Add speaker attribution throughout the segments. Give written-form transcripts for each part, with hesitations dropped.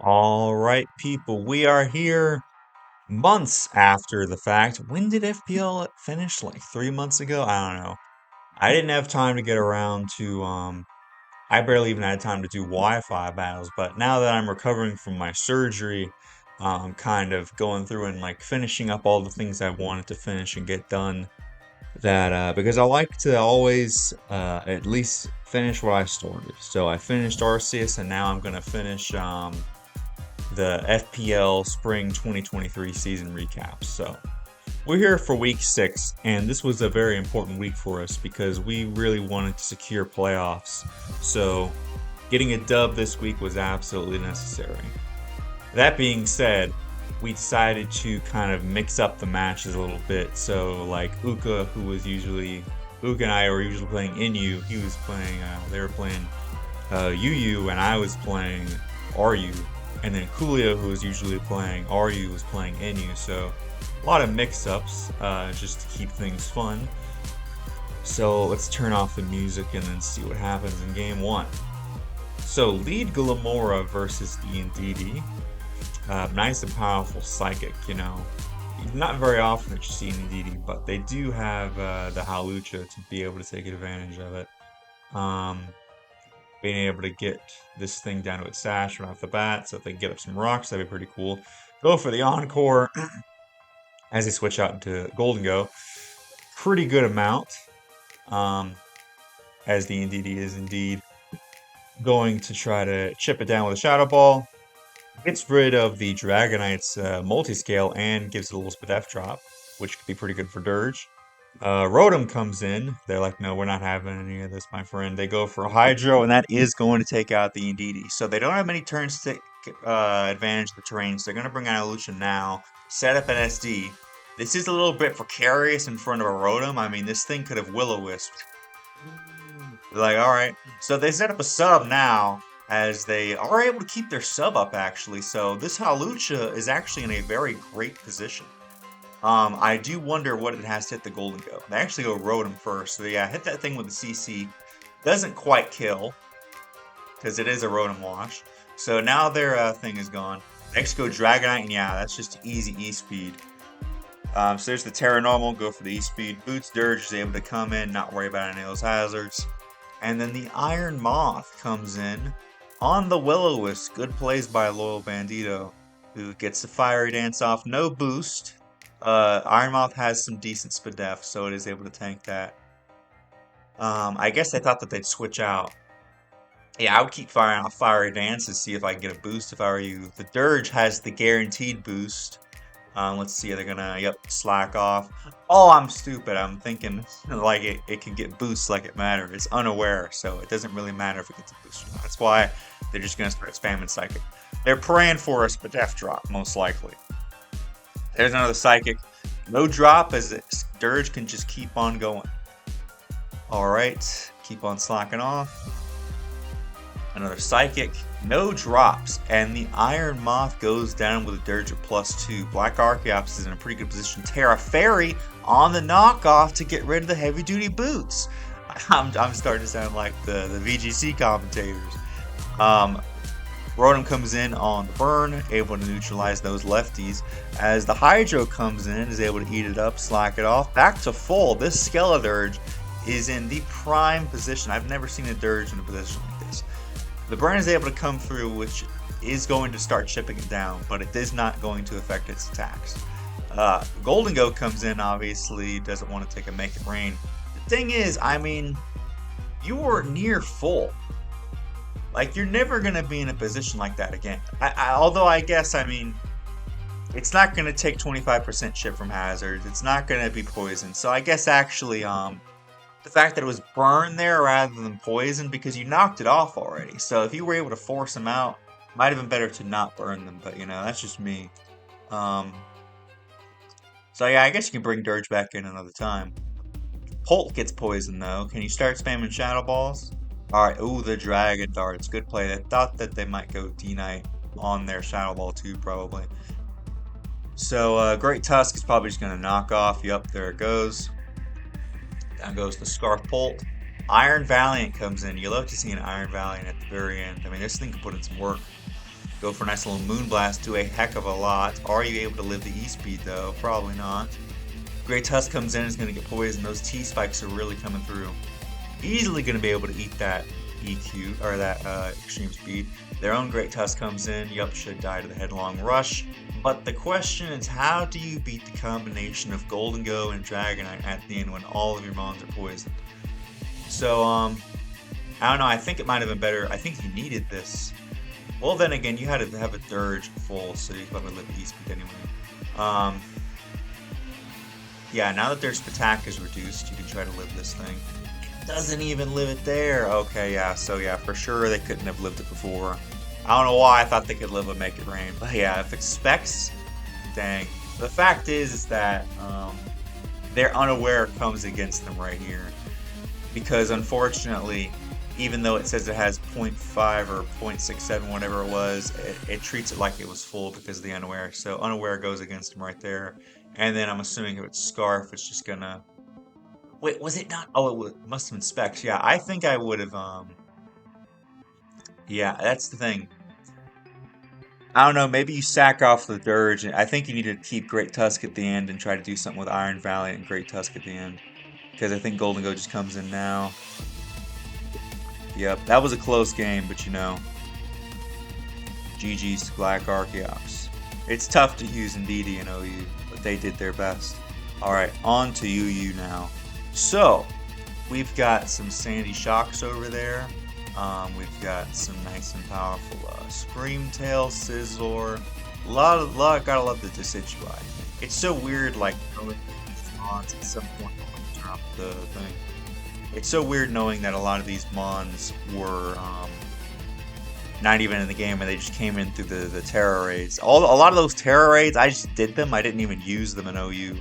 Speaker 1: All right, people, we are here months after the fact. When did FPL finish? Like 3 months ago? I don't know. I didn't have time to get around to, I barely even had time to do Wi-Fi battles, but now that I'm recovering from my surgery, kind of going through and like finishing up all the things I wanted to finish and get done. Because I like to always at least finish what I started. So I finished Arceus, and now I'm gonna finish the FPL Spring 2023 season recaps. So we're here for week 6, and this was a very important week for us because we really wanted to secure playoffs. So getting a dub this week was absolutely necessary. That being said, we decided to kind of mix up the matches a little bit. So like Uka and I were usually playing Inu. He was playing, they were playing UU, and I was playing RU. And then Coolio, who was usually playing RU, was playing NU. So a lot of mix-ups, just to keep things fun. So let's turn off the music and then see what happens in game 1. So lead Glamora versus DNDD. Nice and powerful psychic, you know. Not very often that you see DNDD, but they do have the Halucha to be able to take advantage of it. Being able to get this thing down to its sash right off the bat, so if they can get up some rocks, that'd be pretty cool. Go for the Encore as they switch out into Golden Go. Pretty good amount, as the NDD is indeed going to try to chip it down with a Shadow Ball. Gets rid of the Dragonite's multi-scale and gives it a little Spadef drop, which could be pretty good for Dirge. Rotom comes in. They're like, no, we're not having any of this, my friend. They go for a Hydro, and that is going to take out the Indeedee. So they don't have many turns to take advantage of the terrain, so they're going to bring out Evolution now, set up an SD. This is a little bit precarious in front of a Rotom. I mean, this thing could have Will-O-Wisped. They're like, alright. So they set up a sub now, as they are able to keep their sub up, actually. So this Hawlucha is actually in a very great position. I do wonder what it has to hit the Golden Go. They actually go Rotom first. So yeah, hit that thing with the CC. Doesn't quite kill, because it is a Rotom wash. So now their thing is gone. Next go Dragonite, and yeah, that's just easy E-Speed. So there's the Terra Normal, go for the E-Speed. Boots Dirge is able to come in, not worry about any of those hazards. And then the Iron Moth comes in on the Will-O-Wisp. Good plays by Loyal Bandito, who gets the Fiery Dance off. No boost. Iron Moth has some decent Spadef, so it is able to tank that. I guess I thought that they'd switch out. Yeah, I would keep firing off Fiery Dance to see if I can get a boost if I were you. The Dirge has the guaranteed boost. Let's see, they're gonna, slack off. Oh, I'm stupid. I'm thinking, like, it can get boosts like it matters. It's unaware, so it doesn't really matter if it gets a boost or not. That's why they're just gonna start spamming Psychic. They're praying for a Spadef drop, most likely. There's another Psychic. No drop, as Dirge can just keep on going. Alright, keep on slacking off. Another Psychic. No drops. And the Iron Moth goes down with a Dirge at +2. Black Archeops is in a pretty good position. Terra Fairy on the knockoff to get rid of the heavy duty boots. I'm starting to sound like the VGC commentators. Rotom comes in on the burn, able to neutralize those lefties. As the Hydro comes in, is able to eat it up, slack it off. Back to full. This Skeledirge is in the prime position. I've never seen a Dirge in a position like this. The burn is able to come through, which is going to start chipping it down, but it is not going to affect its attacks. Golden Go comes in, obviously, doesn't want to take a Make It Rain. The thing is, I mean, you were near full. Like, you're never going to be in a position like that again. Although, I guess, I mean, it's not going to take 25% chip from hazards. It's not going to be poison. So I guess, actually, the fact that it was burned there rather than poison, because you knocked it off already. So if you were able to force them out, might have been better to not burn them. But, you know, that's just me. So, yeah, I guess you can bring Dirge back in another time. Holt gets poisoned, though. Can you start spamming Shadow Balls? Alright, ooh, the Dragon Darts. Good play. I thought that they might go D-Knight on their Shadow Ball too, probably. So, Great Tusk is probably just going to knock off. Yep, there it goes. Down goes the Scarf Bolt. Iron Valiant comes in. You love to see an Iron Valiant at the very end. I mean, this thing can put in some work. Go for a nice little Moonblast, do a heck of a lot. Are you able to live the E-Speed though? Probably not. Great Tusk comes in, is going to get poisoned. Those T-Spikes are really coming through. Easily going to be able to eat that EQ, or that Extreme Speed. Their own Great Tusk comes in, yup, should die to the Headlong Rush. But the question is, how do you beat the combination of Golden Go and Dragonite at the end when all of your mons are poisoned? So, I don't know, I think it might have been better. I think you needed this. Well, then again, you had to have a Dirge full, so you probably live the E-Speed anyway. Yeah, now that their Spatak is reduced, you can try to live this thing. It doesn't even live it there. Okay, yeah, so yeah, for sure they couldn't have lived it before. I don't know why I thought they could live and make it rain. But yeah, if it's specs, dang. The fact is that their unaware comes against them right here. Because unfortunately, even though it says it has 0.5 or 0.67, whatever it was, it treats it like it was full because of the unaware. So unaware goes against them right there. And then I'm assuming if it's Scarf, it's just gonna... Wait, was it not? Oh, it must have been specs. Yeah, I think I would have... Yeah, that's the thing. I don't know, maybe you sack off the Dirge. I think you need to keep Great Tusk at the end and try to do something with Iron Valley and Great Tusk at the end. Because I think Golden Go just comes in now. Yep, that was a close game, but you know. GG's to Black Archeops. It's tough to use Indeedee and OU, but they did their best. Alright, on to UU now. So, we've got some Sandy Shocks over there. We've got some nice and powerful Screamtail, Scizor. Gotta love the Decidueye. It's so weird, like, knowing these mons at some point when you drop the thing. It's so weird knowing that a lot of these mons were not even in the game and they just came in through the Terra raids. A lot of those Terra raids, I just did them. I didn't even use them in OU.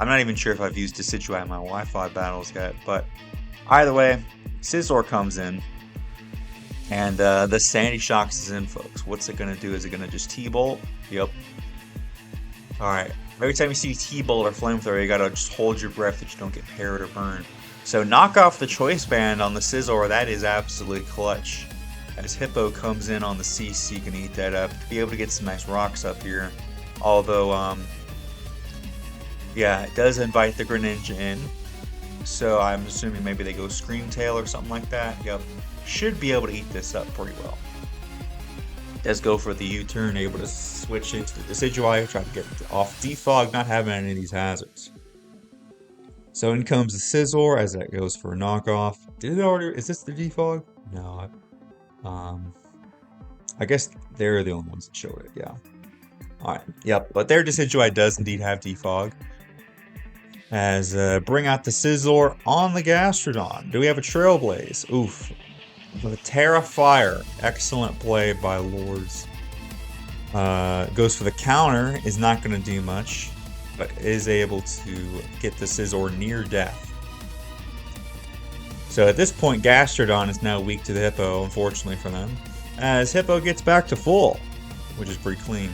Speaker 1: I'm not even sure if I've used Decidueye in my Wi-Fi battles yet, but either way, Scizor comes in. And the Sandy Shocks is in, folks. What's it going to do? Is it going to just T-Bolt? Yep. Alright. Every time you see T-Bolt or Flamethrower, you got to just hold your breath that you don't get parried or burned. So knock off the Choice Band on the Scizor. That is absolutely clutch. As Hippo comes in on the CC, you can eat that up. To be able to get some nice rocks up here. Although, yeah, it does invite the Greninja in. So I'm assuming maybe they go Screamtail or something like that. Yep. Should be able to eat this up pretty well. Does go for the U-turn, able to switch into the Decidueye, try to get off Defog, not having any of these hazards. So in comes the Scizor as that goes for a knockoff. Did it already? Is this the Defog? No. I guess they're the only ones that showed it. Yeah. All right. Yep. But their Decidueye does indeed have Defog. As bring out the Scizor on the Gastrodon. Do we have a Trailblaze? Oof. With a Terra Fire. Excellent play by Lords. Goes for the counter. Is not going to do much. But is able to get the Scizor near death. So at this point, Gastrodon is now weak to the Hippo, unfortunately for them. As Hippo gets back to full. Which is pretty clean.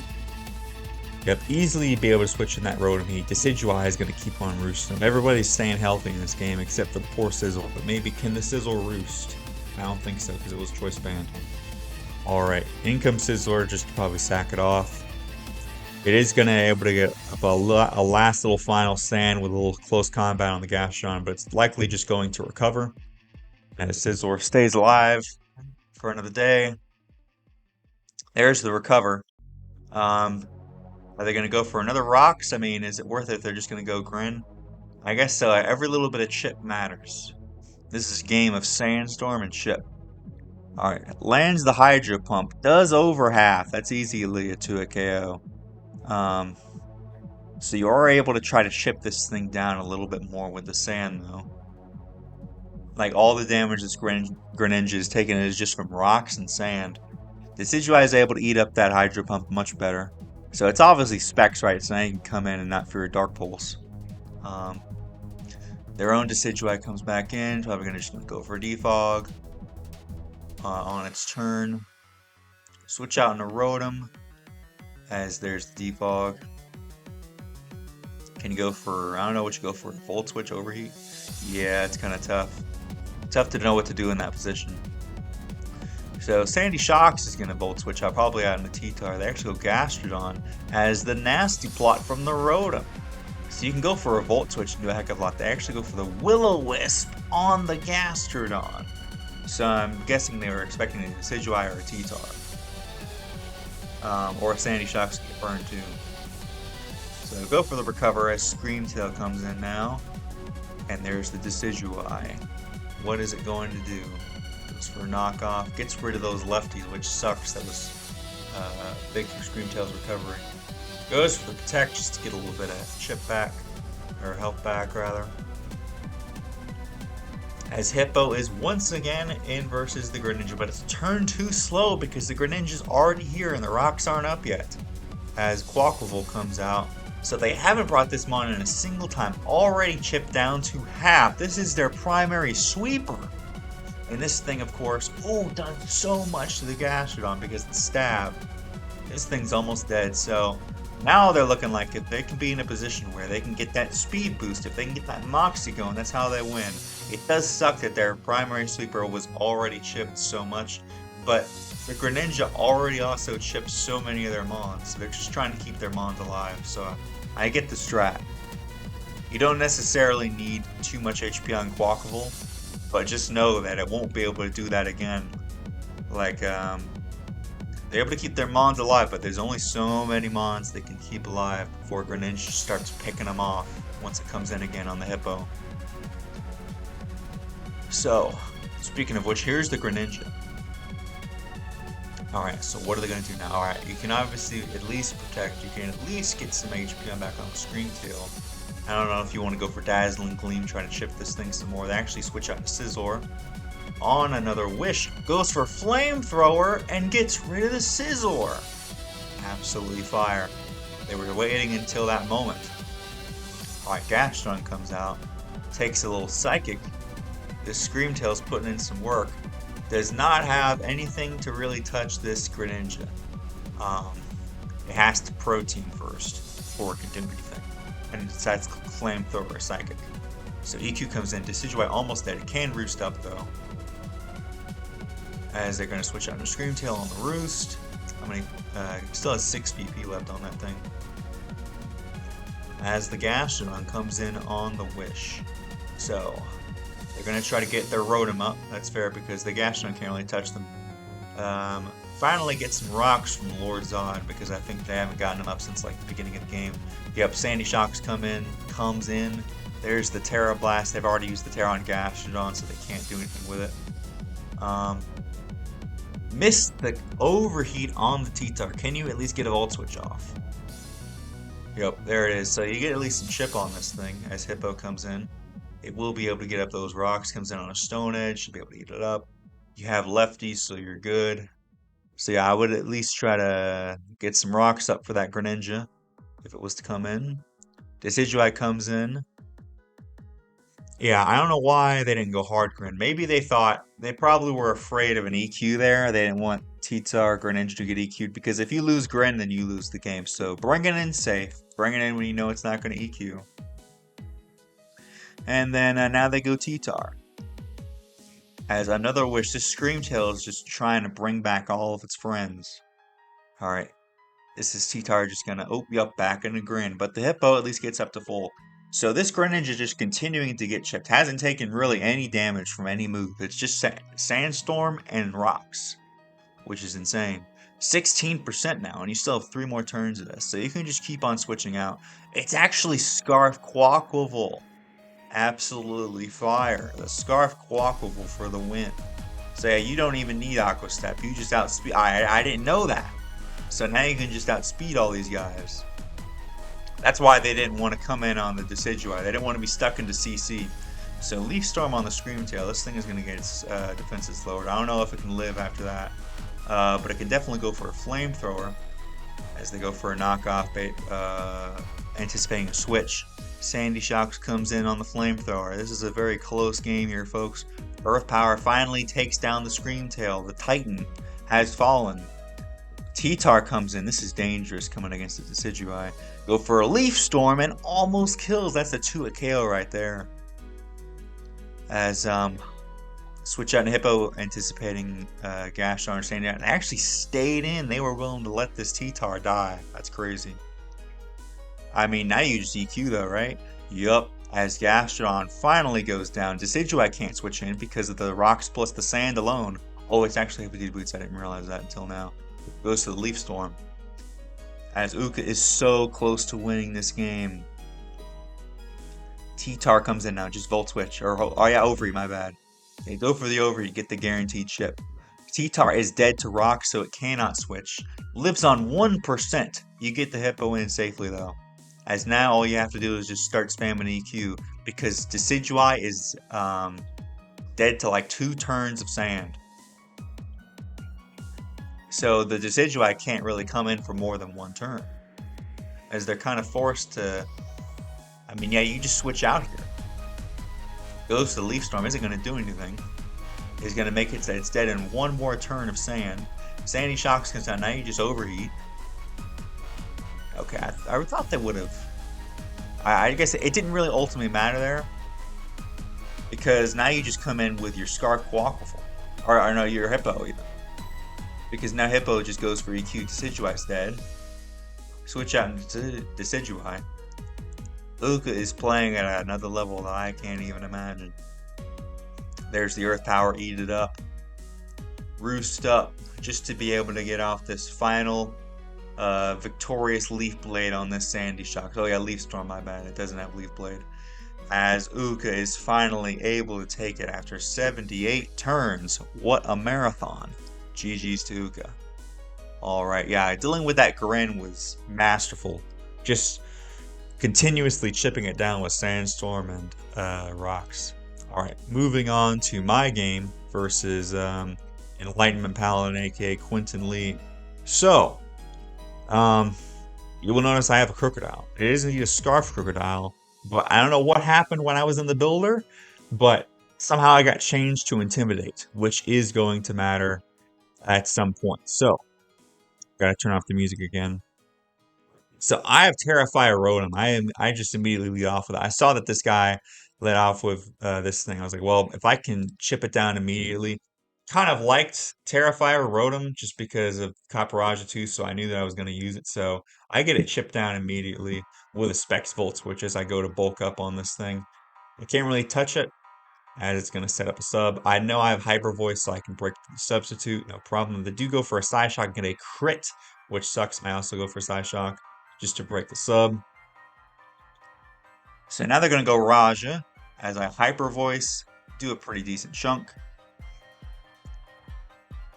Speaker 1: Yep, easily be able to switch in that Rotom Heat. Decidueye is going to keep on roosting. Everybody's staying healthy in this game except for the poor Scizor. But maybe can the Scizor roost? I don't think so because it was Choice Band. Alright, in comes Scizor just to probably sack it off. It is going to be able to get up a last little final stand with a little close combat on the Gastrodon, but it's likely just going to recover. As Scizor stays alive for another day. There's the recover. Are they going to go for another Rocks? I mean, is it worth it if they're just going to go Grin? I guess so. Every little bit of chip matters. This is a game of Sandstorm and chip. Alright, lands the Hydro Pump. Does over half. That's easily a 2 KO. So you are able to try to chip this thing down a little bit more with the sand, though. Like, all the damage this Greninja is taking is just from rocks and sand. The Decidueye is able to eat up that Hydro Pump much better. So it's obviously specs, right? So now you can come in and not fear a Dark Pulse. Their own Decidueye comes back in. Probably going to go for a Defog on its turn. Switch out into Rotom as there's the Defog. Can you go for, I don't know what you go for, Volt Switch, Overheat? Yeah, it's kind of tough. Tough to know what to do in that position. So Sandy Shocks is going to Volt Switch out, probably out in the T-Tar. They actually go Gastrodon as the nasty plot from the Rotom. So you can go for a Volt Switch and do a heck of a lot. They actually go for the Will-O-Wisp on the Gastrodon. So I'm guessing they were expecting a Decidueye or a T-Tar. Or a Sandy Shocks to get burned too. So go for the Recover as Scream Tail comes in now. And there's the Decidueye. What is it going to do? Goes for a knockoff. Gets rid of those lefties, which sucks. That was big for Scream Tail's recovery. Goes for the Protect just to get a little bit of chip back. Or health back, rather. As Hippo is once again in versus the Greninja, but it's turned too slow because the Greninja's already here and the rocks aren't up yet. As Quaquaval comes out. So they haven't brought this mon in a single time. Already chipped down to half. This is their primary sweeper. And this thing, of course, done so much to the Gastrodon because of the stab. This thing's almost dead. So now they're looking like if they can be in a position where they can get that speed boost, if they can get that Moxie going, that's how they win. It does suck that their primary sweeper was already chipped so much, but the Greninja already also chipped so many of their mons. So they're just trying to keep their mons alive. So I get the strat. You don't necessarily need too much HP on Quaquaval, but just know that it won't be able to do that again. Like, they're able to keep their mons alive, but there's only so many mons they can keep alive before Greninja starts picking them off once it comes in again on the Hippo. So, speaking of which, here's the Greninja. Alright, so what are they going to do now? Alright, you can obviously at least protect. You can at least get some HP on back on the Scream Tail. I don't know if you want to go for Dazzling Gleam, try to chip this thing some more. They actually switch out to Scizor. On another Wish, goes for Flamethrower and gets rid of the Scizor. Absolutely fire. They were waiting until that moment. Alright, Gastrodon comes out, takes a little Psychic. This Scream Tail's putting in some work. Does not have anything to really touch this Greninja. It has to Protein first before it can do anything. And it decides to Flamethrower or Psychic. So EQ comes in. Decidueye almost dead. It can Roost up though. As they're going to switch out to Scream Tail on the Roost. How many? Still has 6 BP left on that thing. As the Gastrodon comes in on the Wish. So they're going to try to get their Rotom up. That's fair because the Gastrodon can't really touch them. Finally get some rocks from Lor-Zod because I think they haven't gotten them up since like the beginning of the game. Yep, Sandy Shocks comes in. There's the Terra Blast. They've already used the Terra on Gastrodon, so they can't do anything with it. Missed the overheat on the T-Tar. Can you at least get a Volt Switch off? Yep, there it is. So you get at least some chip on this thing as Hippo comes in. It will be able to get up those rocks. Comes in on a Stone Edge. Should be able to eat it up. You have lefties, so you're good. So yeah, I would at least try to get some rocks up for that Greninja if it was to come in. Decidueye comes in. Yeah, I don't know why they didn't go hard Grin. Maybe they thought, they probably were afraid of an EQ there. They didn't want T-Tar Greninja to get EQ'd because if you lose Grin, then you lose the game. So bring it in safe. Bring it in when you know it's not going to EQ. And then now they go T-Tar. As another Wish, this Scream Tail is just trying to bring back all of its friends. Alright. This is T-Tar just going to, yup, back in a Grin. But the Hippo at least gets up to full. So this Greninja just continuing to get chipped. Hasn't taken really any damage from any move. It's just Sandstorm and Rocks. Which is insane. 16% now, and you still have 3 more turns of this. So you can just keep on switching out. It's actually Scarf Quaquaval. Absolutely fire. The Scarf Quaquaval for the win. So yeah, you don't even need Aqua Step. You just outspeed. I didn't know that. So now you can just outspeed all these guys. That's why they didn't want to come in on the Decidueye. They didn't want to be stuck into CC. So Leaf Storm on the Scream Tail. This thing is going to get its defenses lowered. I don't know if it can live after that. But it can definitely go for a Flamethrower. As they go for a knockoff, anticipating a switch. Sandy Shocks comes in on the Flamethrower. This is a very close game here, folks. Earth Power finally takes down the Scream Tail. The Titan has fallen. T-Tar comes in. This is dangerous coming against the Decidueye. Go for a Leaf Storm and almost kills. That's a 2-hit KO right there. As Switch out to Hippo, anticipating Gastron staying out, and actually stayed in. They were willing to let this T-Tar die. That's crazy. I mean, now you just EQ though, right? Yup. As Gastron finally goes down, Decidueye can't switch in because of the rocks plus the sand alone. Oh, it's actually Heavy Boots. I didn't realize that until now. Goes to the Leaf Storm. As Uka is so close to winning this game. T-Tar comes in now, just Volt Switch. Or, oh yeah, Overy, my bad. Okay, go for the Overy, get the guaranteed chip. T-Tar is dead to rock, so it cannot switch. Lives on 1%. You get the Hippo in safely, though. As now, all you have to do is just start spamming EQ, because Decidueye is dead to like 2 turns of sand. So the Decidueye can't really come in for more than 1 turn. As they're kind of forced to... I mean, yeah, you just switch out here. Goes to the Leaf Storm, isn't going to do anything. Is going to make it so it's dead in 1 more turn of sand. Sandy Shocks comes out, now you just overheat. Okay, I thought they would have... I guess it didn't really ultimately matter there. Because now you just come in with your Scarf Quaquaval. Or no, your Hippo even. Because now Hippo just goes for EQ, Decidueye's dead. Switch out into Decidueye. Uka is playing at another level that I can't even imagine. There's the Earth Power, eat it up. Roost up, just to be able to get off this final victorious Leaf Blade on this Sandy Shock. Oh yeah, Leaf Storm, my bad, it doesn't have Leaf Blade. As Uka is finally able to take it after 78 turns. What a marathon. GG's to Uka. Alright, yeah, dealing with that Gren was masterful. Just continuously chipping it down with Sandstorm and rocks. Alright, moving on to my game versus Enlightenment Paladin, aka Quentin Lee. So, you will notice I have a Crocodile. It is indeed a Scarf Crocodile, but I don't know what happened when I was in the builder, but somehow I got changed to Intimidate, which is going to matter at some point. So, gotta turn off the music again. So I have Terrify Rotom. I just immediately lead off with it. I saw that this guy led off with this thing. I was like, well, if I can chip it down immediately. Kind of liked Terrify Rotom just because of Caparage 2, so I knew that I was going to use it. So I get it chipped down immediately with a Specs Volt Switch as I go to bulk up on this thing. I can't really touch it as it's going to set up a sub. I know I have Hyper Voice, so I can break the substitute, no problem. They do go for a Psyshock, get a crit, which sucks. I also go for Psyshock just to break the sub. So now they're going to go Raja as I Hyper Voice, do a pretty decent chunk.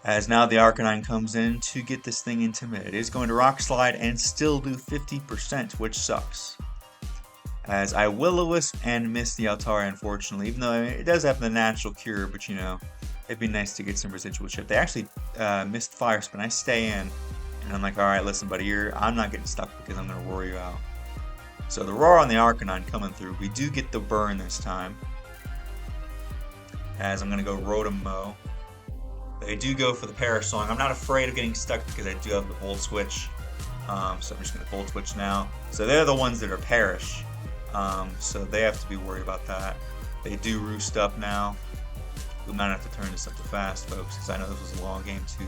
Speaker 1: As now the Arcanine comes in to get this thing into mid. It is going to Rock Slide and still do 50%, which sucks. As I Will-O-Wisp and miss the Altari, unfortunately, even though it does have the natural cure, but you know, it'd be nice to get some residual chip. They actually missed Fire Spin. I stay in, and I'm like, alright, listen, buddy, I'm not getting stuck because I'm going to roar you out. So the Roar on the Arcanine coming through. We do get the burn this time. As I'm going to go Rotom Mow. They do go for the Perish Song. I'm not afraid of getting stuck because I do have the Volt Switch. So I'm just going to Volt Switch now. So they're the ones that are Perish. So they have to be worried about that. They do Roost up now. We might have to turn this up to fast, folks, because I know this was a long game too.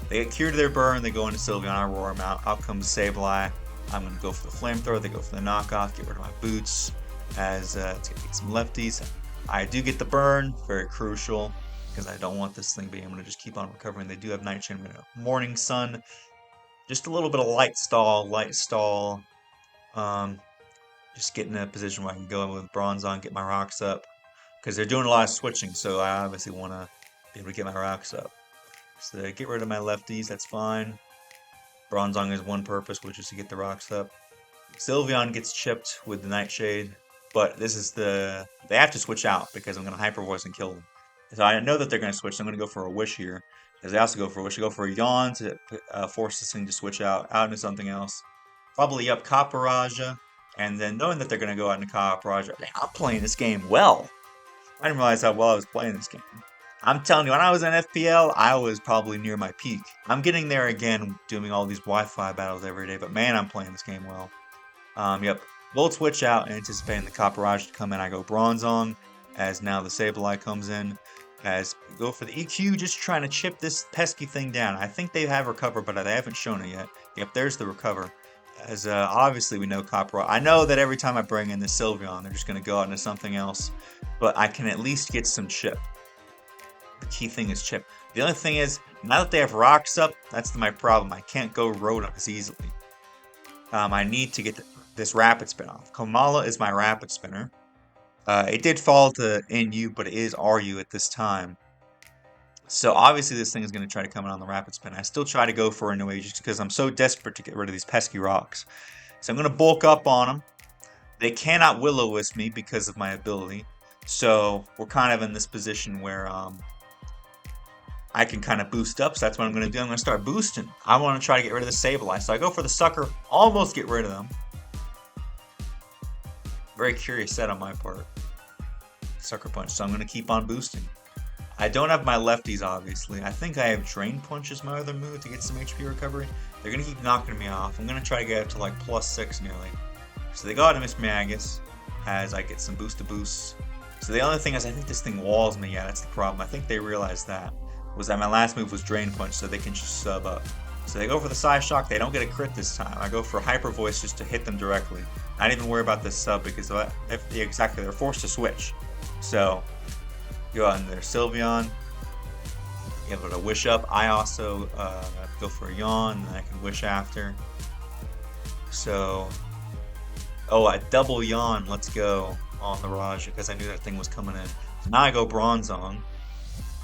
Speaker 1: They get cured to their burn. They go into Sylveon. I roar them out. Out comes Sableye. I'm going to go for the Flamethrower. They go for the knockoff. Get rid of my boots. As it's going to get some lefties. I do get the burn. Very crucial. Because I don't want this thing being able to just keep on recovering. They do have Night Chain, Morning Sun. Just a little bit of light stall. Just get in a position where I can go in with Bronzong, get my rocks up. Because they're doing a lot of switching, so I obviously want to be able to get my rocks up. So they get rid of my lefties, that's fine. Bronzong has one purpose, which is to get the rocks up. Sylveon gets chipped with the Nightshade, but this is they have to switch out because I'm going to Hyper Voice and kill them. So I know that they're going to switch, so I'm going to go for a Wish here. Because they also go for a Wish. They go for a Yawn to force this thing to switch out into something else. Probably up Caparage, and then knowing that they're going to go out into Caparage, I'm playing this game well. I didn't realize how well I was playing this game. I'm telling you, when I was in FPL, I was probably near my peak. I'm getting there again, doing all these Wi-Fi battles every day, but man, I'm playing this game well. Yep, Volt Switch out, anticipating the Caparage to come in. I go Bronzong, as now the Sableye comes in. As we go for the EQ, just trying to chip this pesky thing down. I think they have recover, but they haven't shown it yet. Yep, there's the recover. As obviously we know Copper. I know that every time I bring in the Sylveon, they're just going to go out into something else. But I can at least get some chip. The key thing is chip. The only thing is, now that they have rocks up, that's my problem. I can't go Rotom as easily. I need to get this rapid spin off. Komala is my rapid spinner. It did fall to NU, but it is RU at this time. So obviously this thing is going to try to come in on the rapid spin. I still try to go for a no age just because I'm so desperate to get rid of these pesky rocks. So I'm going to bulk up on them. They cannot Will-O-Wisp me because of my ability. So we're kind of in this position where I can kind of boost up. So that's what I'm going to do. I'm going to start boosting. I want to try to get rid of the Sableye. So I go for the Sucker, almost get rid of them. Very curious set on my part. Sucker Punch. So I'm going to keep on boosting. I don't have my lefties, obviously. I think I have Drain Punch as my other move to get some HP recovery. They're going to keep knocking me off. I'm going to try to get up to like +6 nearly. So they go out to Miss Magus as I get some boost. So the only thing is I think this thing walls me. Yeah, that's the problem. I think they realized that. Was that my last move was Drain Punch, so they can just sub up. So they go for the Psyshock. They don't get a crit this time. I go for Hyper Voice just to hit them directly. I don't even worry about this sub because exactly they're forced to switch. So go out in their Sylveon. Be able to wish up. I also go for a Yawn, and then I can wish after. So, I double Yawn. Let's go on the Raja because I knew that thing was coming in. So now I go Bronzong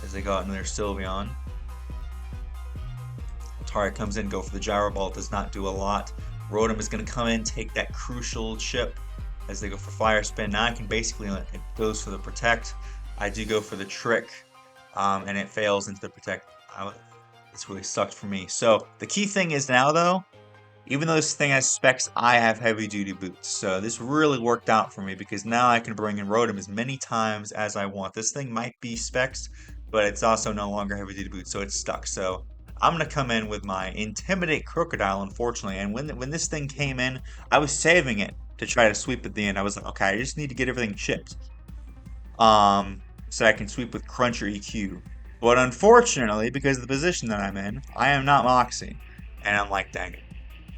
Speaker 1: as they go out in their Sylveon. Tari comes in, go for the Gyro Ball. Does not do a lot. Rotom is going to come in, take that crucial chip as they go for Fire Spin. Now I can basically, it goes for the Protect. I do go for the Trick, and it fails into the Protect. It's really sucked for me. So the key thing is now, though, even though this thing has specs, I have heavy-duty boots. So this really worked out for me because now I can bring in Rotom as many times as I want. This thing might be specs, but it's also no longer heavy-duty boots, so it's stuck. So I'm going to come in with my Intimidate Crocodile, unfortunately. And when this thing came in, I was saving it to try to sweep at the end. I was like, okay, I just need to get everything chipped. So I can sweep with Crunch or EQ. But unfortunately, because of the position that I'm in, I am not Moxie. And I'm like, dang it.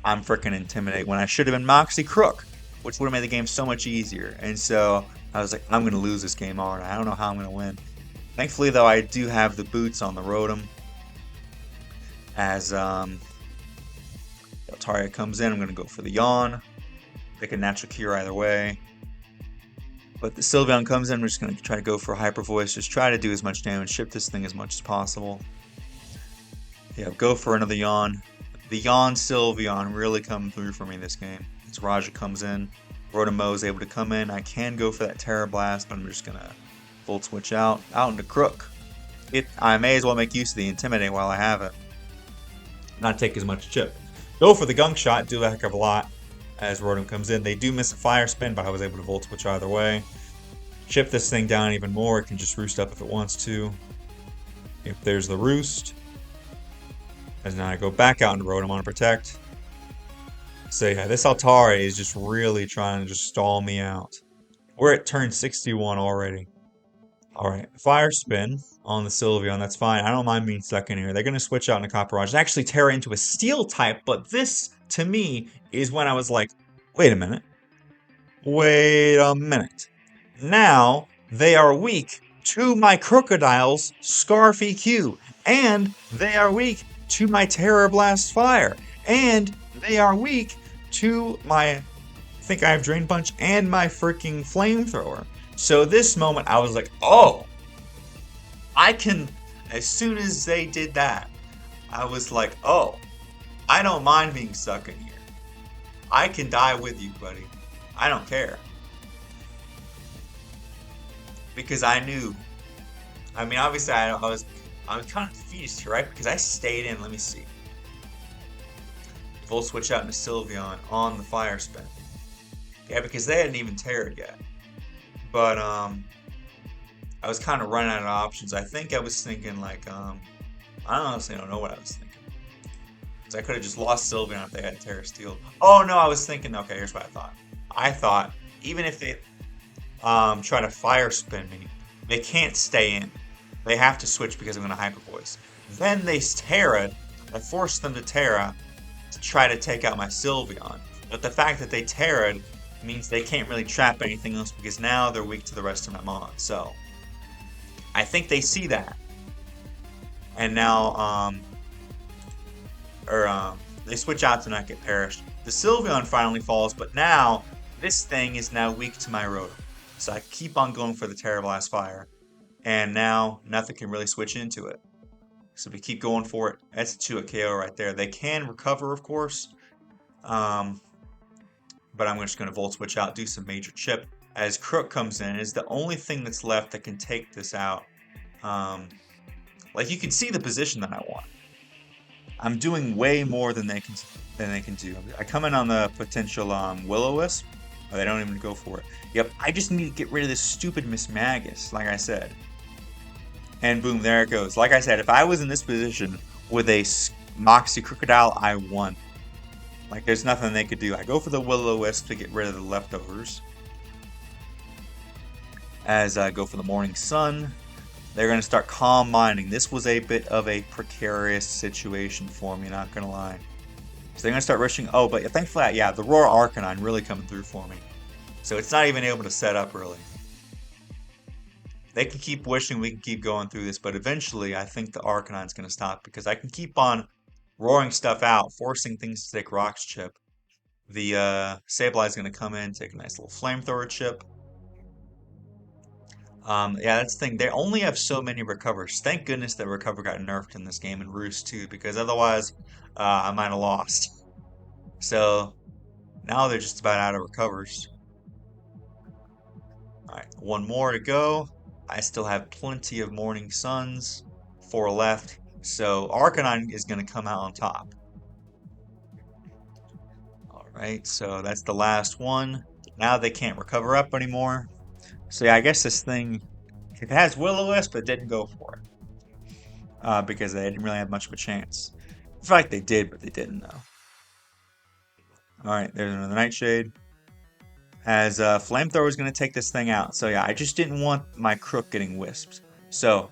Speaker 1: I'm freaking Intimidate when I should have been Moxie Crook, which would have made the game so much easier. And so I was like, I'm going to lose this game already. I don't know how I'm going to win. Thankfully, though, I do have the boots on the Rotom. As Altaria comes in, I'm going to go for the Yawn. They can Natural Cure either way. But the Sylveon comes in, we're just going to try to go for Hyper Voice. Just try to do as much damage, ship this thing as much as possible. Yeah, go for another Yawn. The Yawn Sylveon really come through for me this game. As Raja comes in, Rotom is able to come in. I can go for that Terra Blast, but I'm just going to Volt Switch out into Crook. I may as well make use of the Intimidate while I have it. Not take as much chip. Go for the Gunk Shot, do a heck of a lot. As Rotom comes in, they do miss a Fire Spin, but I was able to Volt Switch either way. Chip this thing down even more. It can just roost up if it wants to. If there's the roost. As now I go back out into Rotom on Protect. So yeah, this Altari is just really trying to just stall me out. We're at turn 61 already. Alright, Fire Spin on the Sylveon, that's fine. I don't mind being stuck in here. They're going to switch out into Copper Raj. Actually Terra into a Steel type, but this, to me, is when I was like, wait a minute. Wait a minute. Now, they are weak to my Crocodile's Scarf EQ. And they are weak to my Terror Blast Fire. And they are weak to my, I think I have Drain Punch and my freaking Flamethrower. So this moment, I was like, oh, I can, as soon as they did that, I was like, oh, I don't mind being stuck in here. I can die with you, buddy. I don't care. Because I knew, I mean, obviously I was kind of confused here, right? Because I stayed in, let me see. Volt Switch out into Sylveon on the Fire Spin. Yeah, because they hadn't even Terra'd yet. But, I was kind of running out of options. I think I was thinking, like, I honestly don't know what I was thinking. Because I could have just lost Sylveon if they had Terra Steel. Oh, no, I was thinking, okay, here's what I thought. I thought, even if they try to Fire Spin me, they can't stay in. they have to switch because I'm going to Hyper Voice. Then they Terra. I forced them to Terra to try to take out my Sylveon. But the fact that they Terra'd means they can't really trap anything else because now they're weak to the rest of my mon. So I think they see that. And now, they switch out to not get perished. The Sylveon finally falls, but now this thing is now weak to my Rotom. So I keep on going for the Terra Blast Fire. And now nothing can really switch into it. So we keep going for it. That's a 2-hit KO right there. They can recover, of course. But I'm just going to Volt Switch out, do some major chip. As Crook comes in, is the only thing that's left that can take this out. Like you can see the position that I want. I'm doing way more than they can do. I come in on the potential Will-O-Wisp. Oh, they don't even go for it. Yep, I just need to get rid of this stupid Mismagus, like I said. And boom, there it goes. Like I said, if I was in this position with a Moxie Crocodile, I won. Like, there's nothing they could do. I go for the Will-O-Wisp to get rid of the leftovers. As I go for the Morning Sun, they're going to start Calm Minding. This was a bit of a precarious situation for me, not going to lie. So they're going to start rushing. Oh, but thankfully, yeah, the Roar Arcanine really coming through for me. So it's not even able to set up, really. They can keep wishing we can keep going through this, but eventually I think the Arcanine's going to stop because I can keep on roaring stuff out, forcing things to take Rock's chip. The Sableye's going to come in, take a nice little Flamethrower chip. Yeah, that's the thing. They only have so many recovers. Thank goodness that recover got nerfed in this game, and Roost too, because otherwise I might have lost. So now they're just about out of recovers. Alright, one more to go. I still have plenty of Morning Suns, 4 left, so Arcanine is going to come out on top. Alright, so that's the last one. Now they can't recover up anymore. So yeah, I guess this thing, it has Will-O-Wisp, but didn't go for it. Because they didn't really have much of a chance. In fact, they did, but they didn't, though. Alright, there's another Nightshade. As Flamethrower is going to take this thing out. So yeah, I just didn't want my Crook getting wisped. So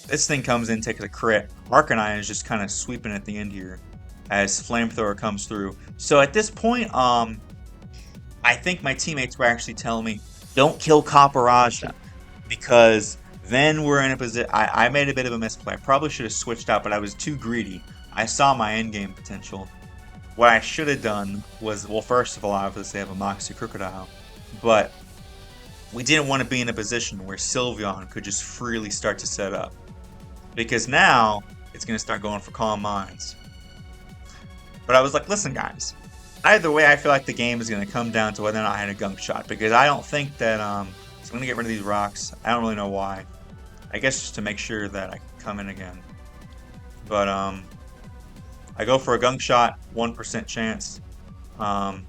Speaker 1: this thing comes in, takes a crit. Arcanine is just kind of sweeping at the end here as Flamethrower comes through. So at this point, I think my teammates were actually telling me, don't kill Copperajah, because then we're in a position. I made a bit of a misplay. I probably should have switched out, but I was too greedy. I saw my endgame potential. What I should have done was, well, first of all, obviously have a Moxie Crocodile, but we didn't want to be in a position where Sylveon could just freely start to set up, because now it's going to start going for Calm Minds. But I was like, listen, guys, either way, I feel like the game is going to come down to whether or not I had a Gunk Shot, because I don't think that, so I'm going to get rid of these rocks. I don't really know why. I guess just to make sure that I can come in again. But, I go for a Gunk Shot, 1% chance. And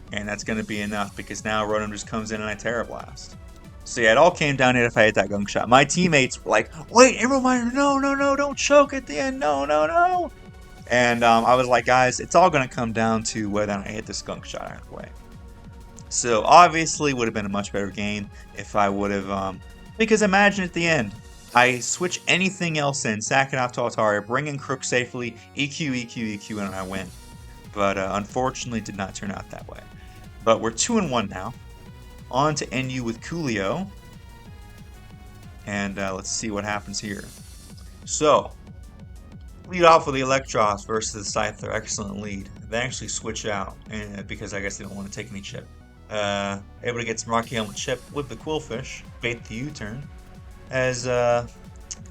Speaker 1: that's going to be enough, because now Rotom just comes in and I Terra Blast. So yeah, it all came down to if I hit that Gunk Shot. My teammates were like, wait, Emeraldminer, no, no, no, don't choke at the end, no, no, no. And I was like, guys, it's all going to come down to whether I hit this Gunk Shot either way. So obviously it would have been a much better game if I would have, because imagine at the end, I switch anything else in, sack it off to Altaria, bring in Crook safely, EQ, EQ, EQ, and I win. But unfortunately did not turn out that way. But we're 2-1 now. On to NU with Coolio. And let's see what happens here. So, lead off with the Electros versus the Scyther. Excellent lead. They actually switch out because I guess they don't want to take any chip. Able to get some Rocky Helmet chip with the Quillfish. Bait the U-turn. As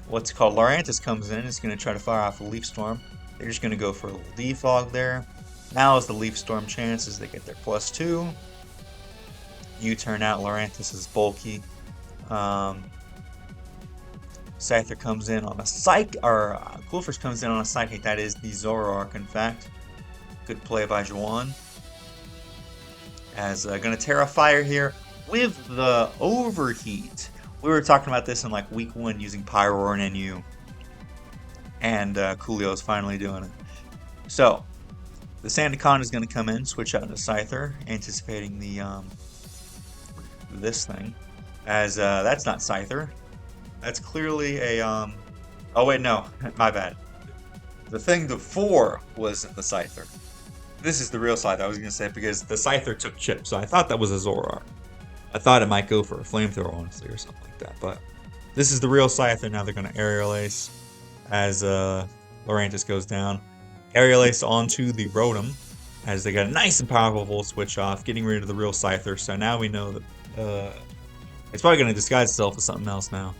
Speaker 1: what's called Lurantis comes in, it's going to try to fire off a Leaf Storm. They're just going to go for a little Defog there. Now is the Leaf Storm chances. They get their +2. U-turn out. Lurantis is bulky. Scyther comes in on a Psych, or Quillfish comes in on a Psychic. That is the Zoroark, in fact. Good play by Juwan. As going to Terra Fire here with the Overheat. We were talking about this in like week 1 using Pyroar and NU. And Coolio is finally doing it. So, the Sandaconda is going to come in, switch out into Scyther, anticipating the this thing. As that's not Scyther. That's clearly a Oh wait, no, my bad. The thing before wasn't the Scyther. This is the real Scyther. I was gonna say because the Scyther took chip, so I thought that was a Zoroark. I thought it might go for a flamethrower, honestly, or something like that. But this is the real Scyther. Now they're gonna Aerial Ace as Lurantis goes down. Aerial Ace onto the Rotom as they got a nice and powerful Volt Switch off, getting rid of the real Scyther. So now we know that it's probably gonna disguise itself as something else now.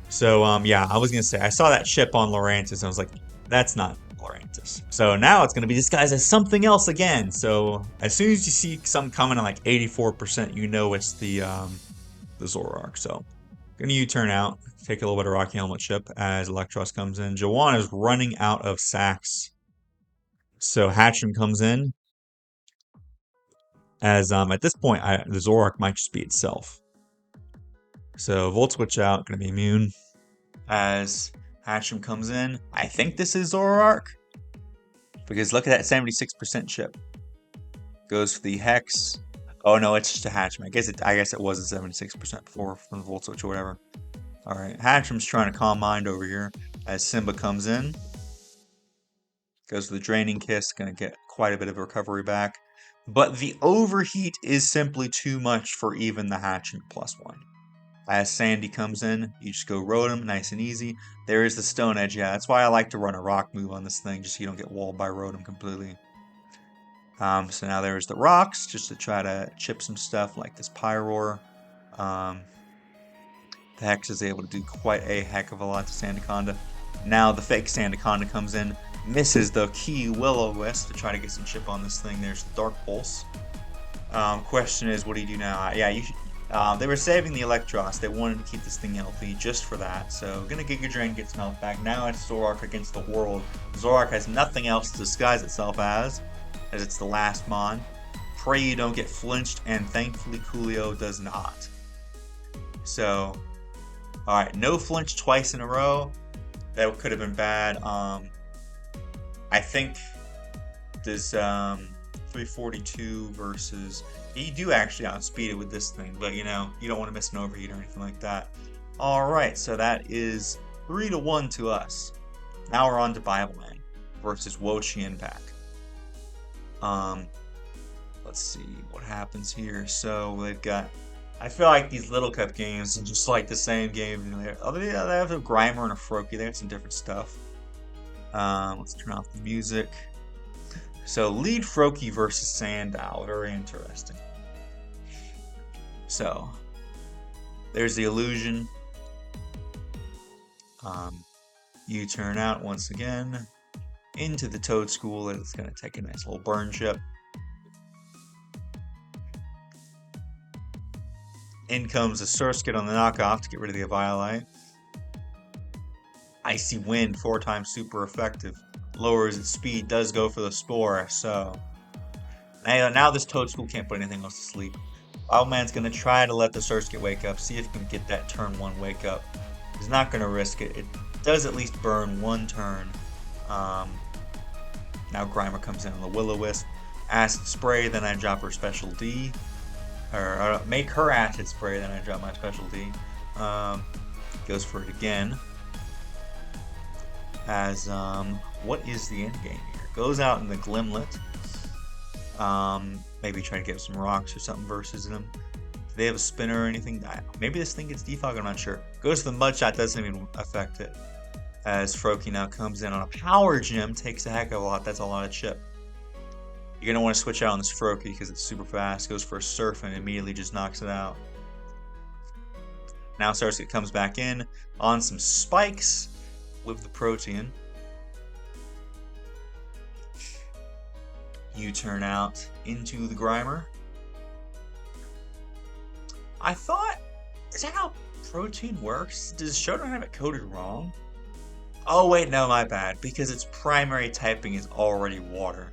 Speaker 1: So yeah, I was gonna say I saw that chip on Lurantis and I was like, that's not Lurantis. So now it's gonna be disguised as something else again. So as soon as you see something coming at like 84%, you know it's the Zoroark. So gonna U-turn out, take a little bit of Rocky Helmet chip as Electros comes in. Jawan is running out of sacks. So Hatcham comes in as at this point the Zoroark might just be itself. So Volt Switch out, gonna be immune. As Hatcham comes in. I think this is Zoroark. Because look at that 76% chip. Goes for the Hex. Oh no, it's just a Hatcham. I guess it was a 76% before from the Volt Switch or whatever. Alright, Hatcham's trying to calm mind over here as Simba comes in. Goes for the Draining Kiss, gonna get quite a bit of recovery back. But the overheat is simply too much for even the Hatcham +1. As Sandy comes in, you just go Rotom, nice and easy. There is the Stone Edge, yeah, that's why I like to run a Rock move on this thing, just so you don't get walled by Rotom completely. So now there's the Rocks, just to try to chip some stuff like this Pyroar. The Hex is able to do quite a heck of a lot to Sandaconda. Now the fake Sandaconda comes in, misses the key Will-O-Wisp to try to get some chip on this thing. There's the Dark Pulse. Question is, what do you do now? Yeah, you should... they were saving the Electros. They wanted to keep this thing healthy just for that. So, gonna Giga Drain, get some health back. Now it's Zoroark against the world. Zoroark has nothing else to disguise itself as it's the last Mon. Pray you don't get flinched, and thankfully Coolio does not. So, alright, no flinch twice in a row. That could have been bad. I think this 342 versus... You do actually outspeed it with this thing, but you know, you don't want to miss an overheat or anything like that. Alright, so that is 3-1 to us. Now we're on to Bibleman versus Wo-Chien pack. Let's see what happens here. So they've got... I feel like these Little Cup games are just like the same game. You know, they have a Grimer and a Froakie. They have some different stuff. Let's turn off the music. So, lead Froakie versus Sandile. Very interesting. So, there's the illusion. U-turn out once again. Into the Toadschool. It's going to take a nice little burn chip. In comes the Surskit on the knockoff to get rid of the Eviolite. Icy Wind, 4 times super effective. Lowers its speed, does go for the Spore, so... Now this Toadschool can't put anything else to sleep. Bibleman's going to try to let the Surskit wake up, see if he can get that turn 1 wake up. He's not going to risk it. It does at least burn 1 turn. Now Grimer comes in on the Will-O-Wisp. Acid Spray, then I drop her Special D. Or make her Acid Spray, then I drop my Special D. Goes for it again. As, what is the end game here? Goes out in the Glimlet. Maybe try to get some rocks or something versus them. Do they have a spinner or anything? Maybe this thing gets defogged, I'm not sure. Goes to the Mud Shot, doesn't even affect it. As Froakie now comes in on a Power Gem, takes a heck of a lot. That's a lot of chip. You're going to want to switch out on this Froakie because it's super fast. Goes for a Surf and immediately just knocks it out. Now Surskit comes back in on some Spikes with the Protean. U-turn out into the Grimer. I thought, is that how Protean works? Does Showdown have it coded wrong? Oh wait, no, my bad. Because its primary typing is already water.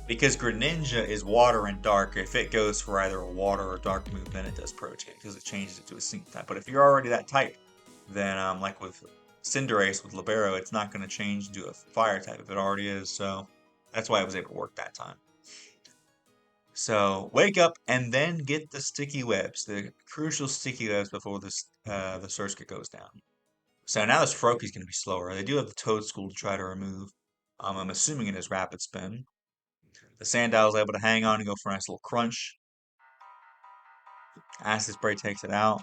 Speaker 1: Because Greninja is water and dark. If it goes for either a water or dark move, then it does Protean because it changes it to a sync type. But if you're already that type, then like with Cinderace with Libero, it's not going to change to a fire type if it already is. So that's why I was able to work that time. So wake up and then get the sticky webs, the crucial sticky webs before the Surskit goes down. So now this Froakie's going to be slower. They do have the Toad School to try to remove. I'm assuming it is Rapid Spin. The Sandile is able to hang on and go for a nice little crunch. Acid Spray takes it out.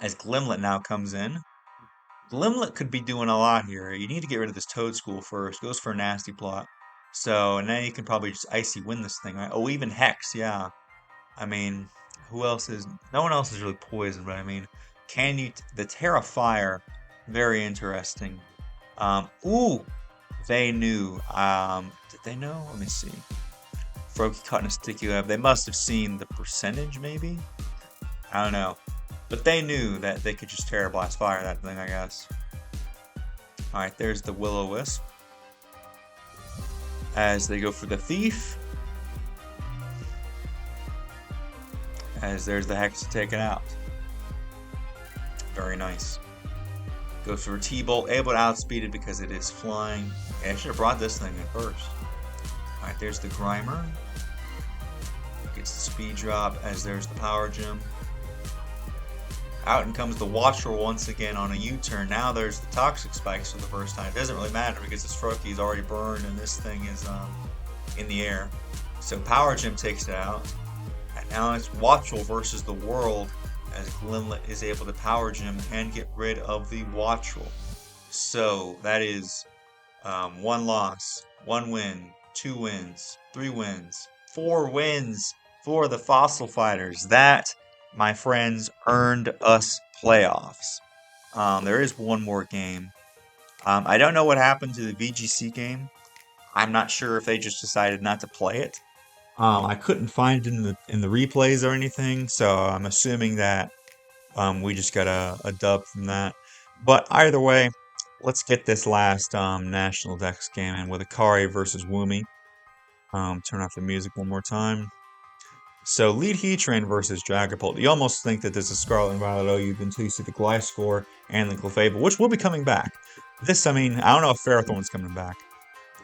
Speaker 1: As Glimlet now comes in. Glimlet could be doing a lot here. You need to get rid of this Toad School first. Goes for a nasty plot. So now you can probably just icy win this thing, right? Oh, even Hex, yeah. I mean, who else is? No one else is really poisoned, but I mean, can you? The Terra Fire, very interesting. Ooh, they knew. Did they know? Let me see. Froakie caught in a sticky web. They must have seen the percentage, maybe. I don't know, but they knew that they could just Terra Blast Fire that thing, I guess. All right, there's the Will-O-Wisp. As they go for the Thief. As there's the Hex taken out. Very nice. Goes for a T-Bolt, able to outspeed it because it is flying. Yeah, I should have brought this thing in first. Alright, there's the Grimer. Gets the speed drop as there's the Power Gem. Out and comes the Watchful once again on a U-turn. Now there's the Toxic Spikes for the first time. It doesn't really matter because this Froakie is already burned and this thing is in the air. So Power Gem takes it out. And now it's Watchful versus the World as Glimlet is able to Power Gem and get rid of the Watchful. So that is 1 loss, 1 win, 2 wins, 3 wins, 4 wins for the Fossil Fighters. That, my friends, earned us playoffs. There is one more game. I don't know what happened to the VGC game. I'm not sure if they just decided not to play it. I couldn't find it in the replays or anything, so I'm assuming that we just got a dub from that. But either way, let's get this last National Dex game in with Akari versus Woomy. Turn off the music one more time. So lead Heatran versus Dragapult. You almost think that this is Scarlet and Violet OU until you see the Gliscor and the Clefable, which will be coming back. This, I mean, I don't know if Ferrothorn's coming back.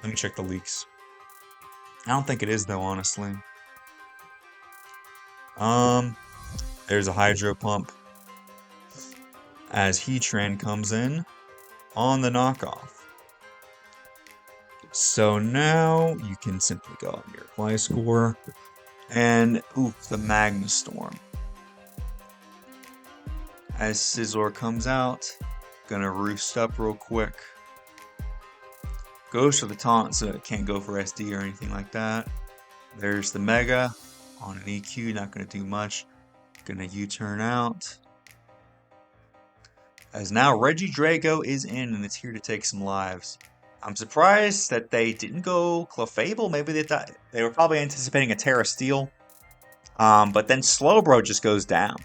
Speaker 1: Let me check the leaks. I don't think it is though, honestly. There's a Hydro Pump as Heatran comes in on the knockoff. So now you can simply go on your Gliscor and the Magma Storm. As Scizor comes out, gonna roost up real quick. Goes for the taunt, so it can't go for SD or anything like that. There's the Mega on an EQ, not gonna do much. Gonna U-turn out. As now Regidrago is in and it's here to take some lives. I'm surprised that they didn't go Clefable. Maybe they thought they were probably anticipating a Terra Steel. But then Slowbro just goes down.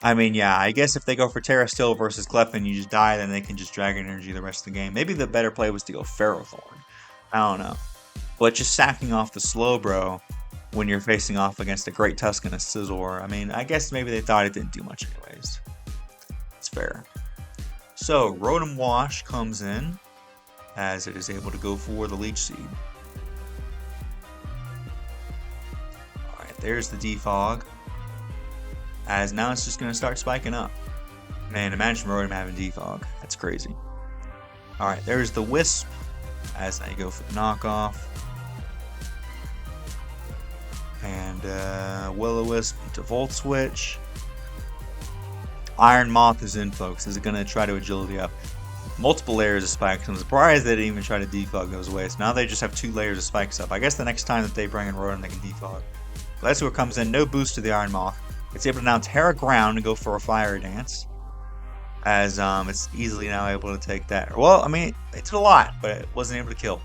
Speaker 1: I mean, yeah, I guess if they go for Terra Steel versus Clef and you just die, then they can just Dragon Energy the rest of the game. Maybe the better play was to go Ferrothorn. I don't know. But just sacking off the Slowbro when you're facing off against a Great Tusk and a Scizor, I mean, I guess maybe they thought it didn't do much anyways. It's fair. So, Rotom Wash comes in as it is able to go for the Leech Seed. Alright, there's the Defog. As now it's just going to start spiking up. Man, imagine Rotom having Defog. That's crazy. Alright, there's the Wisp as I go for the knockoff. And Will-O-Wisp to Volt Switch. Iron Moth is in, folks. Is it going to try to agility up? Multiple layers of spikes. I'm surprised they didn't even try to defog those away. So now they just have 2 layers of spikes up. I guess the next time that they bring in Rotom, they can defog. That's what comes in. No boost to the Iron Moth. It's able to now Terra Ground and go for a Fire Dance. As it's easily now able to take that. Well, I mean, it did a lot, but it wasn't able to kill.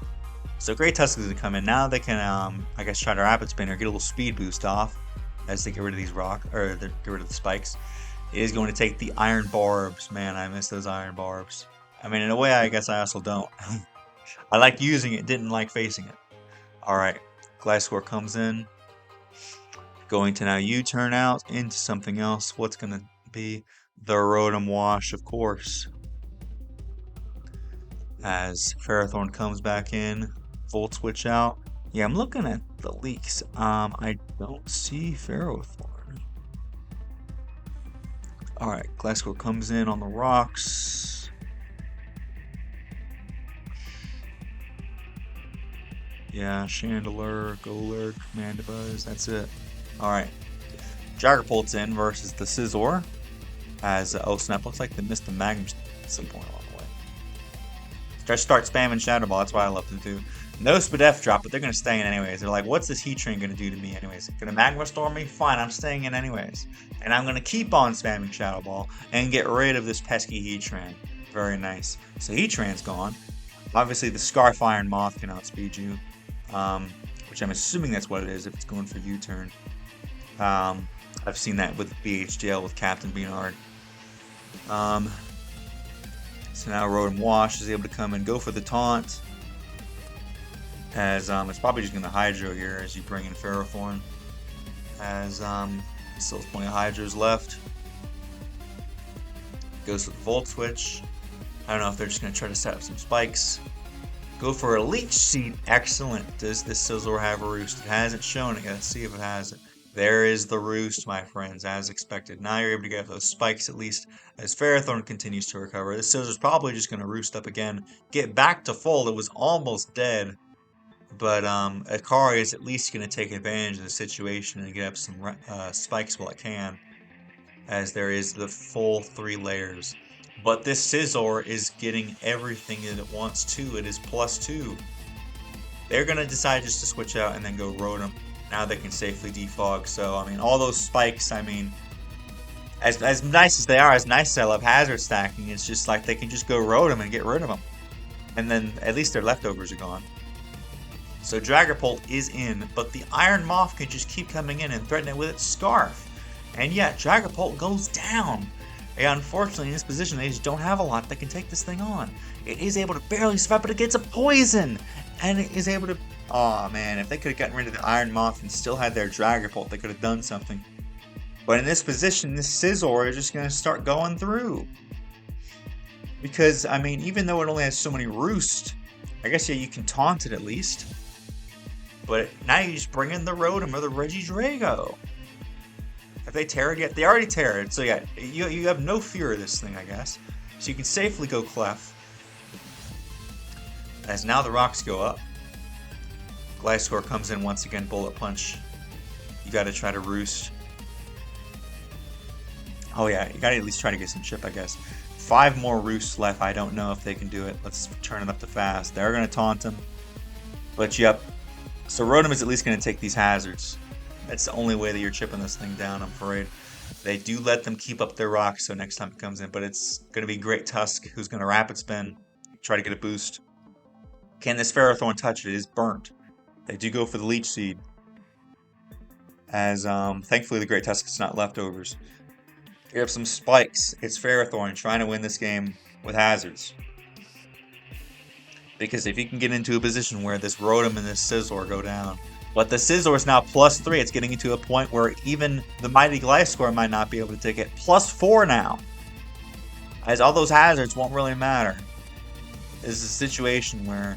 Speaker 1: So Great Tusk is going to come in. Now they can, I guess, try to Rapid Spin or get a little speed boost off. As they get rid of these get rid of the spikes. It is going to take the Iron Barbs. Man, I miss those Iron Barbs. I mean, in a way, I guess I also don't. I like using it, didn't like facing it. Alright, Gliscor comes in. Going to now U-turn out into something else. What's going to be the Rotom Wash, of course. As Ferrothorn comes back in. Volt Switch out. Yeah, I'm looking at the leaks. I don't see Ferrothorn. Alright, Glasgow comes in on the rocks. Yeah, Chandelure, Golurk, Mandibuzz, that's it. Alright. Dragapult's in versus the Scizor. As, oh snap, looks like they missed the Magnum at some point along the way. Just start spamming Shadow Ball, that's why I love them too. No Spadef drop, but they're going to stay in anyways. They're like, what's this Heat Train going to do to me anyways? Going to Magma Storm me? Fine, I'm staying in anyways. And I'm going to keep on spamming Shadow Ball and get rid of this pesky Heat Train. Very nice. So Heat Train's gone. Obviously, the Scarf Iron Moth can outspeed you. Which I'm assuming that's what it is if it's going for U-turn. I've seen that with BHDL with Captain Beanard. So now Rotom Wash is able to come and go for the taunt. As it's probably just going to Hydro here as you bring in Ferrothorn. As still has plenty of Hydros left. Goes for the Volt Switch. I don't know if they're just going to try to set up some spikes. Go for a Leech Seed. Excellent. Does this Scizor have a Roost? It hasn't shown it yet. Let's see if it has it. There is the Roost, my friends, as expected. Now you're able to get those spikes at least as Ferrothorn continues to recover. This Scizor's probably just going to Roost up again. Get back to full. It was almost dead. But Akari is at least going to take advantage of the situation and get up some spikes while it can. As there is the full 3 layers. But this Scizor is getting everything that it wants to. It is +2. They're going to decide just to switch out and then go Rotom. Now they can safely defog. So, I mean, all those spikes, I mean, as nice as they are, as nice as I love hazard stacking, it's just like they can just go Rotom and get rid of them. And then at least their leftovers are gone. So Dragapult is in, but the Iron Moth can just keep coming in and threaten it with its Scarf. And yet, Dragapult goes down. And unfortunately, in this position, they just don't have a lot that can take this thing on. It is able to barely survive, but it gets a poison! And it is able to... Aw, man, if they could have gotten rid of the Iron Moth and still had their Dragapult, they could have done something. But in this position, this Scizor is just going to start going through. Because, I mean, even though it only has so many Roost, I guess, yeah, you can taunt it at least. But now you just bring in the Rotom or the Regidrago. Have they terrored yet? They already terrored, so yeah, you have no fear of this thing, I guess. So you can safely go Clef. As now the rocks go up. Gliscor comes in once again, Bullet Punch. You gotta try to Roost. Oh yeah, you gotta at least try to get some chip, I guess. 5 more Roosts left, I don't know if they can do it. Let's turn it up to fast. They're gonna taunt him. But yep. So Rotom is at least gonna take these hazards. That's the only way that you're chipping this thing down, I'm afraid. They do let them keep up their rocks, so next time it comes in. But it's going to be Great Tusk, who's going to Rapid Spin, try to get a boost. Can this Ferrothorn touch it? It is burnt. They do go for the Leech Seed. As, thankfully, the Great Tusk is not leftovers. You have some spikes. It's Ferrothorn trying to win this game with hazards. Because if you can get into a position where this Rotom and this Scizor go down... But the Scizor is now +3. It's getting into a point where even the mighty Gliscor might not be able to take it. +4 now. As all those hazards won't really matter. This is a situation where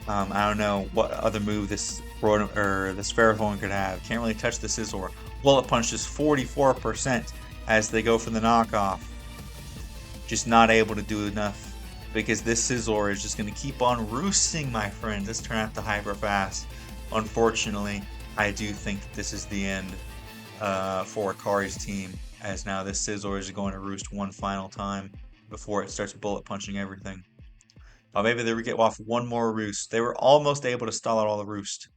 Speaker 1: I don't know what other move this Rotom or this Ferrothorn could have. Can't really touch the Scizor. Bullet Punch is 44% as they go for the knockoff. Just not able to do enough because this Scizor is just going to keep on roosting, my friends. Let's turn out the hyper fast. Unfortunately, I do think this is the end for Akari's team, as now this Scizor is going to roost one final time before it starts bullet punching everything. Maybe they would get off one more roost. They were almost able to stall out all the roost.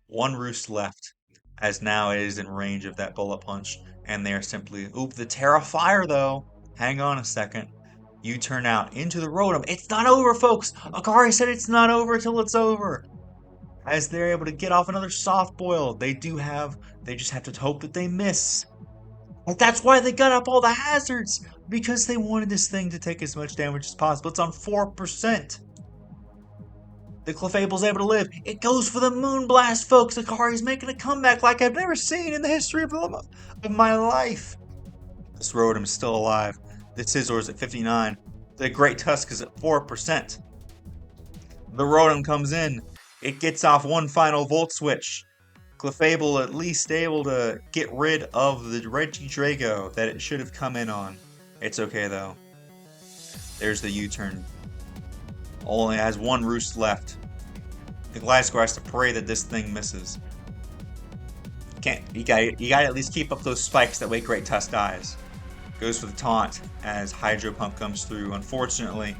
Speaker 1: One roost left, as now it is in range of that bullet punch, and they are simply... Oop, the Terra Fire, though. Hang on a second. You turn out into the Rotom. It's not over, folks! Akari said it's not over till it's over. As they're able to get off another soft boil. They just have to hope that they miss. And that's why they got up all the hazards. Because they wanted this thing to take as much damage as possible. It's on 4%. The Clefable's able to live. It goes for the Moonblast, folks. Akari's making a comeback like I've never seen in the history of my life. This Rotom is still alive. The Scizor's at 59. The Great Tusk is at 4%. The Rotom comes in. It gets off one final Volt Switch. Clefable at least able to get rid of the Regidrago that it should have come in on. It's okay though. There's the U-turn. Only has one roost left. The Gliscor has to pray that this thing misses. You gotta at least keep up those spikes that way Great Tusk dies. Goes for the taunt as Hydro Pump comes through. Unfortunately,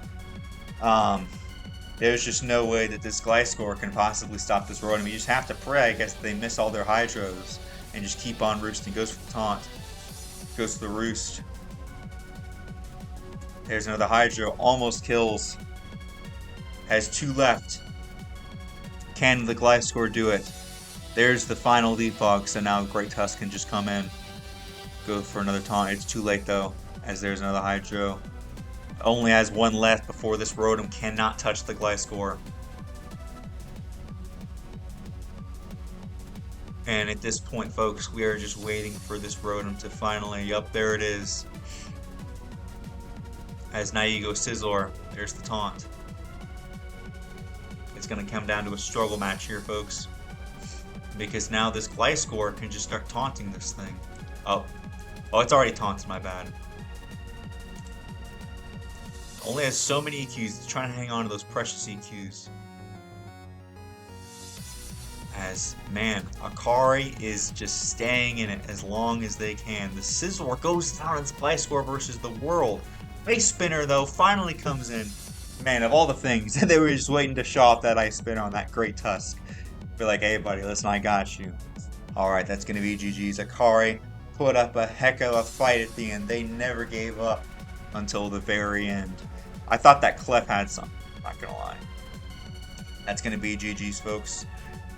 Speaker 1: there's just no way that this Gliscor can possibly stop this Rotom. You just have to pray, I guess, that they miss all their Hydros and just keep on roosting. Goes for the taunt. Goes for the roost. There's another Hydro. Almost kills. Has 2 left. Can the Gliscor do it? There's the final Defog, so now Great Tusk can just come in. Go for another taunt. It's too late though, as there's another Hydro. Only has 1 left before this Rotom cannot touch the Gliscor. And at this point, folks, we are just waiting for this Rotom to finally, yup, there it is. As now you go Sizzler, there's the taunt. It's going to come down to a struggle match here, folks. Because now this Gliscor can just start taunting this thing. Oh, it's already taunted, my bad. Only has so many EQs, it's trying to hang on to those precious EQs. As, man, Akari is just staying in it as long as they can. The Sizzler goes down in Gliscor versus the world. Ice Spinner, though, finally comes in. Man, of all the things, they were just waiting to show off that Ice Spinner on that Great Tusk. Be like, hey buddy, listen, I got you. Alright, that's going to be GG's. Akari put up a heck of a fight at the end. They never gave up until the very end. I thought that Clef had something, not going to lie. That's going to be GG's, folks.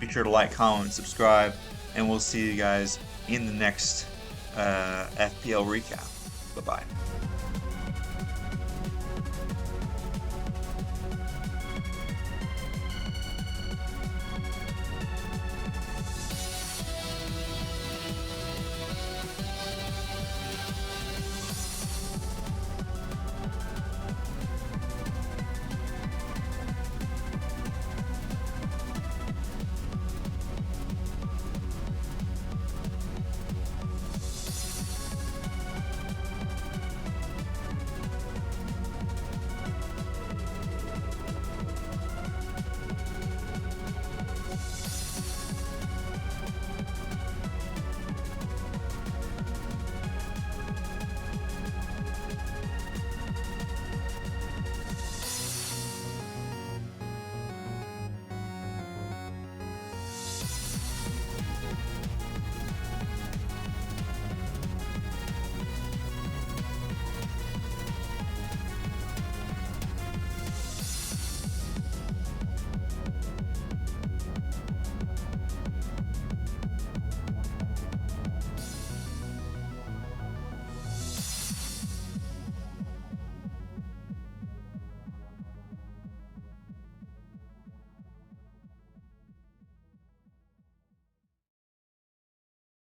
Speaker 1: Be sure to like, comment, subscribe, and we'll see you guys in the next FPL recap. Bye-bye.